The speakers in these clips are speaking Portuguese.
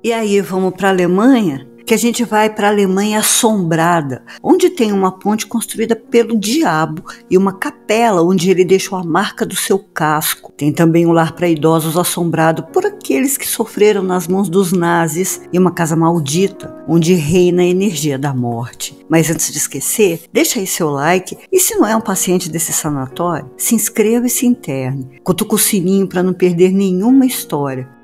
E aí vamos para a Alemanha, que a gente vai para a Alemanha assombrada, onde tem uma ponte construída pelo diabo e uma capela onde ele deixou a marca do seu casco. Tem também um lar para idosos assombrado por aqueles que sofreram nas mãos dos nazis e uma casa maldita, onde reina a energia da morte. Mas antes de esquecer, deixa aí seu like e se não é um paciente desse sanatório, se inscreva e se interne. Cutuca o sininho para não perder nenhuma história.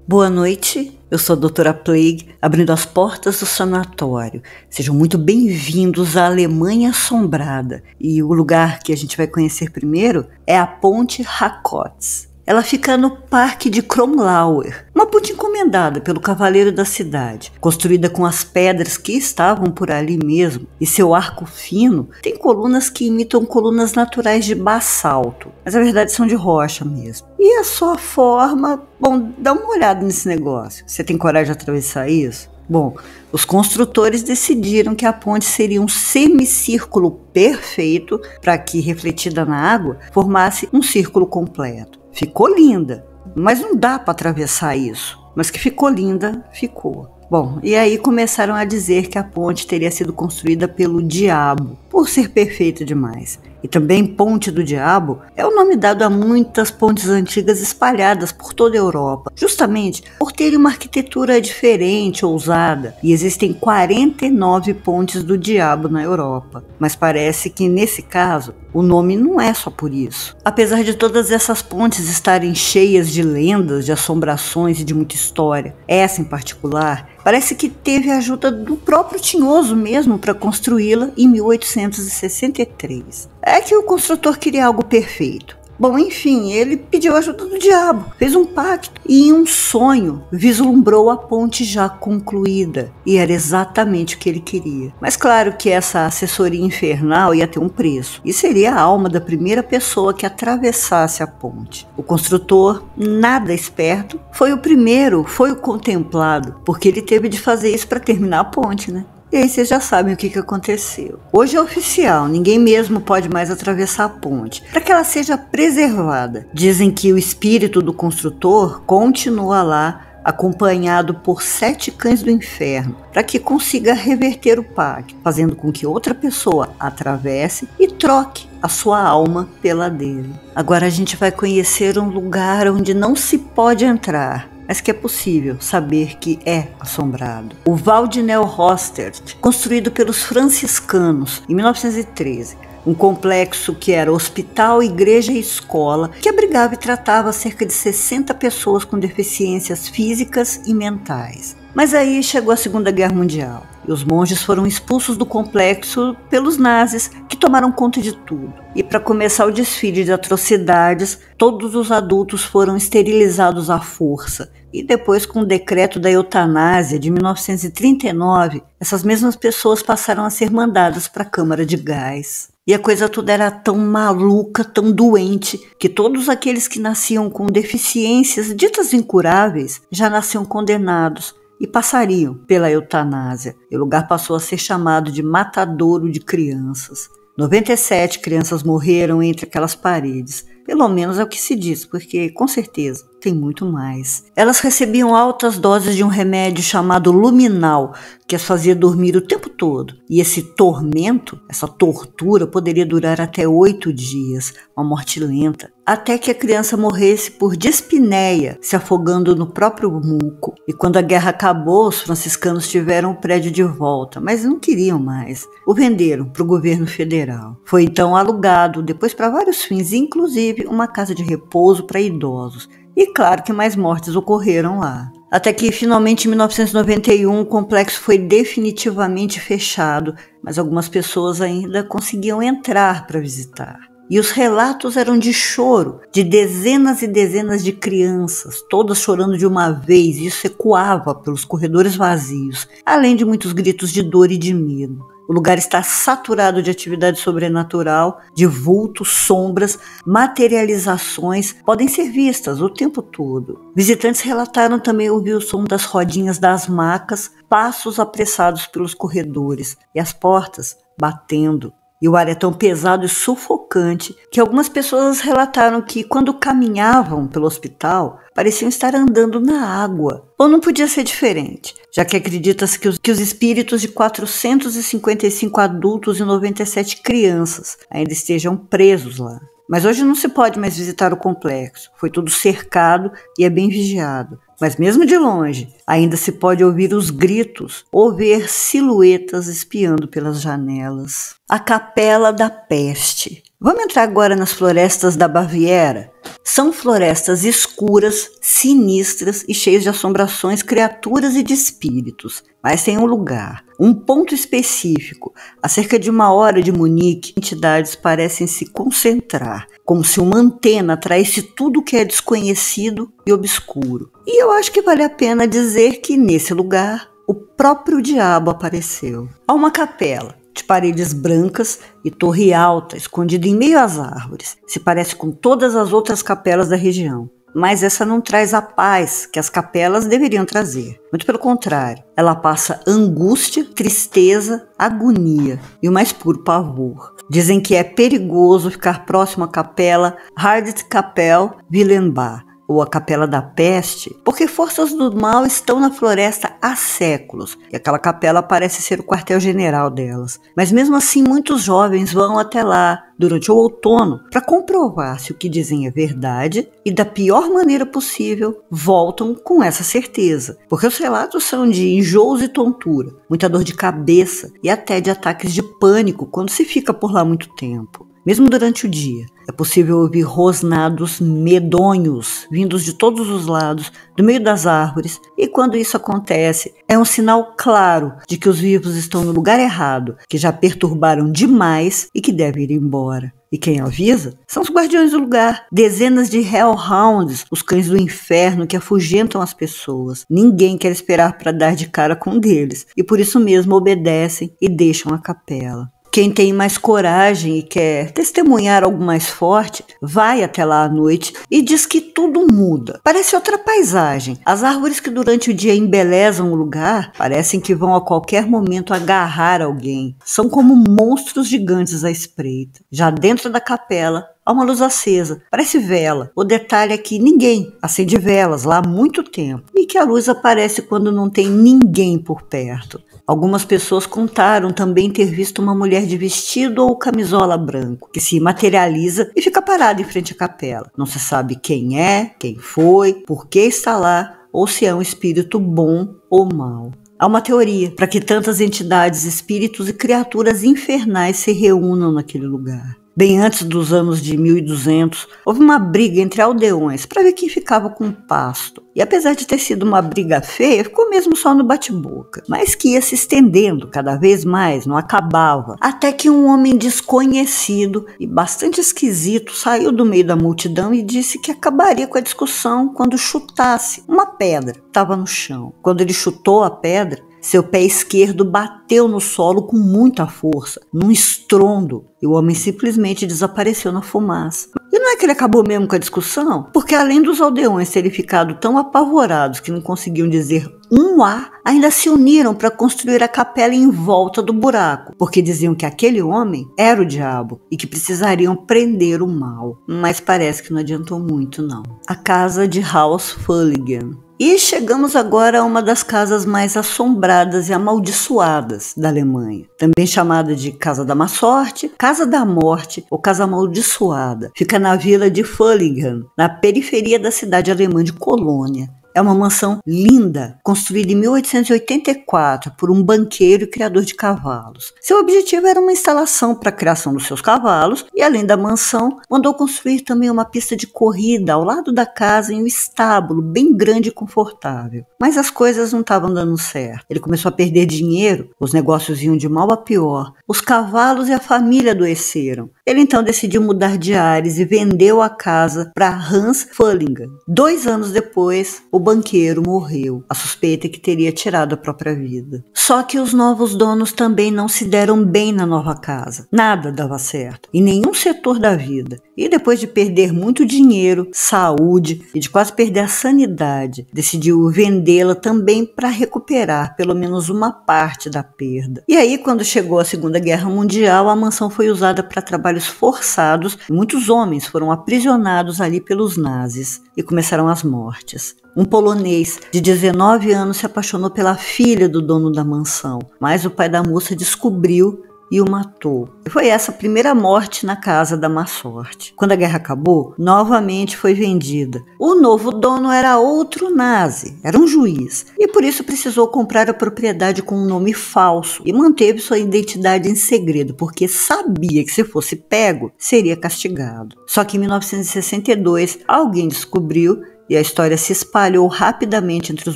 Boa noite, eu sou a Doutora Plague, abrindo as portas do sanatório. Sejam muito bem-vindos à Alemanha Assombrada. E o lugar que a gente vai conhecer primeiro é a Ponte Rakotz. Ela fica no Parque de Kromlauer, uma ponte encomendada pelo cavaleiro da cidade, construída com as pedras que estavam por ali mesmo, e seu arco fino tem colunas que imitam colunas naturais de basalto, mas na verdade são de rocha mesmo. E a sua forma, bom, dá uma olhada nesse negócio. Você tem coragem de atravessar isso? Bom, os construtores decidiram que a ponte seria um semicírculo perfeito para que, refletida na água, formasse um círculo completo. Ficou linda, mas não dá para atravessar isso. Mas que ficou linda, ficou. Bom, e aí começaram a dizer que a ponte teria sido construída pelo diabo, por ser perfeita demais. E também Ponte do Diabo é o nome dado a muitas pontes antigas espalhadas por toda a Europa, justamente por terem uma arquitetura diferente, ousada. E existem 49 pontes do diabo na Europa. Mas parece que nesse caso, o nome não é só por isso. Apesar de todas essas pontes estarem cheias de lendas, de assombrações e de muita história, essa em particular parece que teve a ajuda do próprio Tinhoso mesmo para construí-la em 1863. É que o construtor queria algo perfeito. Bom, enfim, ele pediu a ajuda do diabo, fez um pacto e em um sonho vislumbrou a ponte já concluída. E era exatamente o que ele queria. Mas claro que essa assessoria infernal ia ter um preço. E seria a alma da primeira pessoa que atravessasse a ponte. O construtor, nada esperto, foi o primeiro, foi o contemplado, porque ele teve de fazer isso para terminar a ponte, né? E aí vocês já sabem o que aconteceu. Hoje é oficial, ninguém mesmo pode mais atravessar a ponte, para que ela seja preservada. Dizem que o espírito do construtor continua lá, acompanhado por 7 cães do inferno, para que consiga reverter o pacto, fazendo com que outra pessoa atravesse e troque a sua alma pela dele. Agora a gente vai conhecer um lugar onde não se pode entrar, mas que é possível saber que é assombrado. O Waldneuhostert, construído pelos franciscanos em 1913, um complexo que era hospital, igreja e escola, que abrigava e tratava cerca de 60 pessoas com deficiências físicas e mentais. Mas aí chegou a Segunda Guerra Mundial e os monges foram expulsos do complexo pelos nazis, que tomaram conta de tudo. E para começar o desfile de atrocidades, todos os adultos foram esterilizados à força. E depois, com o decreto da eutanásia de 1939, essas mesmas pessoas passaram a ser mandadas para a câmara de gás. E a coisa toda era tão maluca, tão doente, que todos aqueles que nasciam com deficiências ditas incuráveis já nasciam condenados e passariam pela eutanásia. E o lugar passou a ser chamado de matadouro de crianças. 97 crianças morreram entre aquelas paredes. Pelo menos é o que se diz, porque com certeza tem muito mais. Elas recebiam altas doses de um remédio chamado luminal, que as fazia dormir o tempo todo. E esse tormento, essa tortura, poderia durar até 8 dias, uma morte lenta, até que a criança morresse por dispneia, se afogando no próprio muco. E quando a guerra acabou, os franciscanos tiveram o prédio de volta, mas não queriam mais. O venderam para o governo federal. Foi então alugado, depois para vários fins, inclusive uma casa de repouso para idosos. E claro que mais mortes ocorreram lá. Até que finalmente em 1991 o complexo foi definitivamente fechado, mas algumas pessoas ainda conseguiam entrar para visitar. E os relatos eram de choro, de dezenas e dezenas de crianças, todas chorando de uma vez, e isso ecoava pelos corredores vazios, além de muitos gritos de dor e de medo. O lugar está saturado de atividade sobrenatural, de vultos, sombras, materializações, podem ser vistas o tempo todo. Visitantes relataram também ouvir o som das rodinhas das macas, passos apressados pelos corredores e as portas batendo. E o ar é tão pesado e sufocante que algumas pessoas relataram que, quando caminhavam pelo hospital, pareciam estar andando na água. Ou não podia ser diferente, já que acredita-se que os espíritos de 455 adultos e 97 crianças ainda estejam presos lá. Mas hoje não se pode mais visitar o complexo, foi tudo cercado e é bem vigiado. Mas mesmo de longe, ainda se pode ouvir os gritos ou ver silhuetas espiando pelas janelas. A Capela da Peste. Vamos entrar agora nas florestas da Baviera? São florestas escuras, sinistras e cheias de assombrações, criaturas e de espíritos. Mas tem um lugar, um ponto específico. A cerca de 1 hora de Munique, entidades parecem se concentrar, como se uma antena atraísse tudo que é desconhecido e obscuro. E eu acho que vale a pena dizer que nesse lugar o próprio diabo apareceu. Há uma capela de paredes brancas e torre alta, escondida em meio às árvores. Se parece com todas as outras capelas da região. Mas essa não traz a paz que as capelas deveriam trazer. Muito pelo contrário, ela passa angústia, tristeza, agonia e o mais puro pavor. Dizem que é perigoso ficar próximo à capela Hardtkapelle Willenbach, ou a Capela da Peste, porque forças do mal estão na floresta há séculos, e aquela capela parece ser o quartel-general delas. Mas mesmo assim, muitos jovens vão até lá durante o outono para comprovar se o que dizem é verdade e, da pior maneira possível, voltam com essa certeza, porque os relatos são de enjoos e tontura, muita dor de cabeça e até de ataques de pânico quando se fica por lá muito tempo. Mesmo durante o dia, é possível ouvir rosnados medonhos vindos de todos os lados, do meio das árvores, e quando isso acontece, é um sinal claro de que os vivos estão no lugar errado, que já perturbaram demais e que devem ir embora. E quem avisa são os guardiões do lugar, dezenas de hellhounds, os cães do inferno que afugentam as pessoas. Ninguém quer esperar para dar de cara com um deles, e por isso mesmo obedecem e deixam a capela. Quem tem mais coragem e quer testemunhar algo mais forte, vai até lá à noite e diz que tudo muda. Parece outra paisagem. As árvores que durante o dia embelezam o lugar parecem que vão a qualquer momento agarrar alguém. São como monstros gigantes à espreita. Já dentro da capela, há uma luz acesa, parece vela. O detalhe é que ninguém acende velas lá há muito tempo e que a luz aparece quando não tem ninguém por perto. Algumas pessoas contaram também ter visto uma mulher de vestido ou camisola branco, que se materializa e fica parada em frente à capela. Não se sabe quem é, quem foi, por que está lá, ou se é um espírito bom ou mau. Há uma teoria para que tantas entidades, espíritos e criaturas infernais se reúnam naquele lugar. Bem antes dos anos de 1200, houve uma briga entre aldeões para ver quem ficava com o pasto. E apesar de ter sido uma briga feia, ficou mesmo só no bate-boca. Mas que ia se estendendo cada vez mais, não acabava. Até que um homem desconhecido e bastante esquisito saiu do meio da multidão e disse que acabaria com a discussão quando chutasse uma pedra que estava no chão. Quando ele chutou a pedra, seu pé esquerdo bateu no solo com muita força, num estrondo, e o homem simplesmente desapareceu na fumaça. E não é que ele acabou mesmo com a discussão, porque além dos aldeões terem ficado tão apavorados que não conseguiam dizer um A, ainda se uniram para construir a capela em volta do buraco, porque diziam que aquele homem era o diabo e que precisariam prender o mal. Mas parece que não adiantou muito, não. A casa de Haus Fulligen. E chegamos agora a uma das casas mais assombradas e amaldiçoadas da Alemanha, também chamada de Casa da Má Sorte, Casa da Morte ou Casa Amaldiçoada. Fica na vila de Fulligen, na periferia da cidade alemã de Colônia. É uma mansão linda, construída em 1884 por um banqueiro e criador de cavalos. Seu objetivo era uma instalação para a criação dos seus cavalos e, além da mansão, mandou construir também uma pista de corrida ao lado da casa em um estábulo bem grande e confortável. Mas as coisas não estavam dando certo. Ele começou a perder dinheiro, os negócios iam de mal a pior, os cavalos e a família adoeceram. Ele então decidiu mudar de ares e vendeu a casa para Hans Fullinger. 2 anos depois, o banqueiro morreu. A suspeita é que teria tirado a própria vida. Só que os novos donos também não se deram bem na nova casa. Nada dava certo, em nenhum setor da vida. E depois de perder muito dinheiro, saúde e de quase perder a sanidade, decidiu vendê-la também para recuperar pelo menos uma parte da perda. E aí, quando chegou a Segunda Guerra Mundial, a mansão foi usada para trabalhos forçados e muitos homens foram aprisionados ali pelos nazis e começaram as mortes. Um polonês de 19 anos se apaixonou pela filha do dono da mansão, mas o pai da moça descobriu e o matou. E foi essa a primeira morte na casa da má sorte. Quando a guerra acabou, novamente foi vendida. O novo dono era outro nazi, era um juiz, e por isso precisou comprar a propriedade com um nome falso e manteve sua identidade em segredo, porque sabia que se fosse pego, seria castigado. Só que em 1962, alguém descobriu e a história se espalhou rapidamente entre os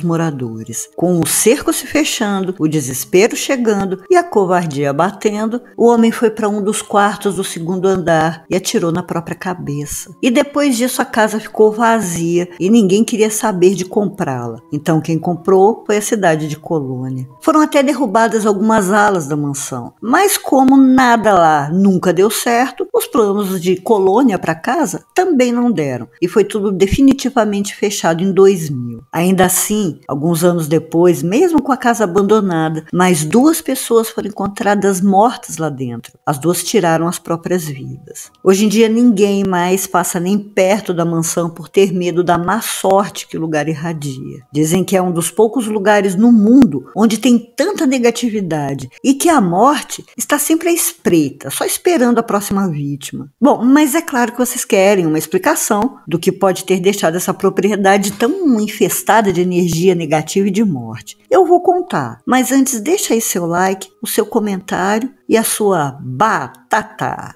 moradores. Com o cerco se fechando, o desespero chegando e a covardia batendo, o homem foi para um dos quartos do segundo andar e atirou na própria cabeça. E depois disso a casa ficou vazia e ninguém queria saber de comprá-la. Então quem comprou foi a cidade de Colônia. Foram até derrubadas algumas alas da mansão, mas como nada lá nunca deu certo, os planos de Colônia para casa também não deram e foi tudo definitivamente fechado em 2000. Ainda assim, alguns anos depois, mesmo com a casa abandonada, mais 2 pessoas foram encontradas mortas lá dentro. As 2 tiraram as próprias vidas. Hoje em dia ninguém mais passa nem perto da mansão por ter medo da má sorte que o lugar irradia. Dizem que é um dos poucos lugares no mundo onde tem tanta negatividade e que a morte está sempre à espreita, só esperando a próxima vítima. Bom, mas é claro que vocês querem uma explicação do que pode ter deixado essa propriedade tão infestada de energia negativa e de morte. Eu vou contar, mas antes deixa aí seu like, o seu comentário e a sua batata.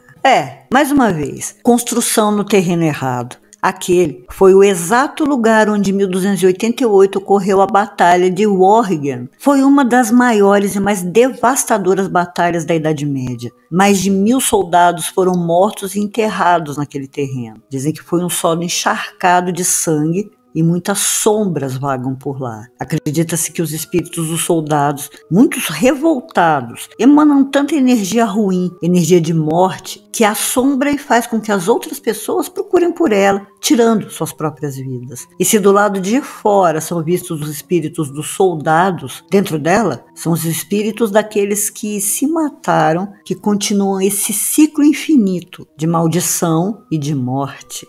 Mais uma vez, construção no terreno errado. Aquele foi o exato lugar onde em 1288 ocorreu a Batalha de Worringen. Foi uma das maiores e mais devastadoras batalhas da Idade Média. Mais de 1000 soldados foram mortos e enterrados naquele terreno. Dizem que foi um solo encharcado de sangue e muitas sombras vagam por lá. Acredita-se que os espíritos dos soldados, muitos revoltados, emanam tanta energia ruim, energia de morte, que assombra e faz com que as outras pessoas procurem por ela, tirando suas próprias vidas. E se do lado de fora são vistos os espíritos dos soldados, dentro dela são os espíritos daqueles que se mataram, que continuam esse ciclo infinito de maldição e de morte.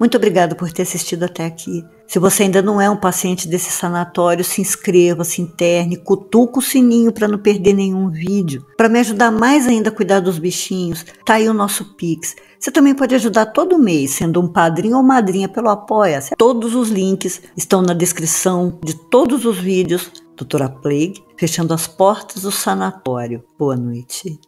Muito obrigada por ter assistido até aqui. Se você ainda não é um paciente desse sanatório, se inscreva, se interne, cutuca o sininho para não perder nenhum vídeo. Para me ajudar mais ainda a cuidar dos bichinhos, tá aí o nosso Pix. Você também pode ajudar todo mês, sendo um padrinho ou madrinha pelo Apoia-se. Todos os links estão na descrição de todos os vídeos. Doutora Plague, fechando as portas do sanatório. Boa noite.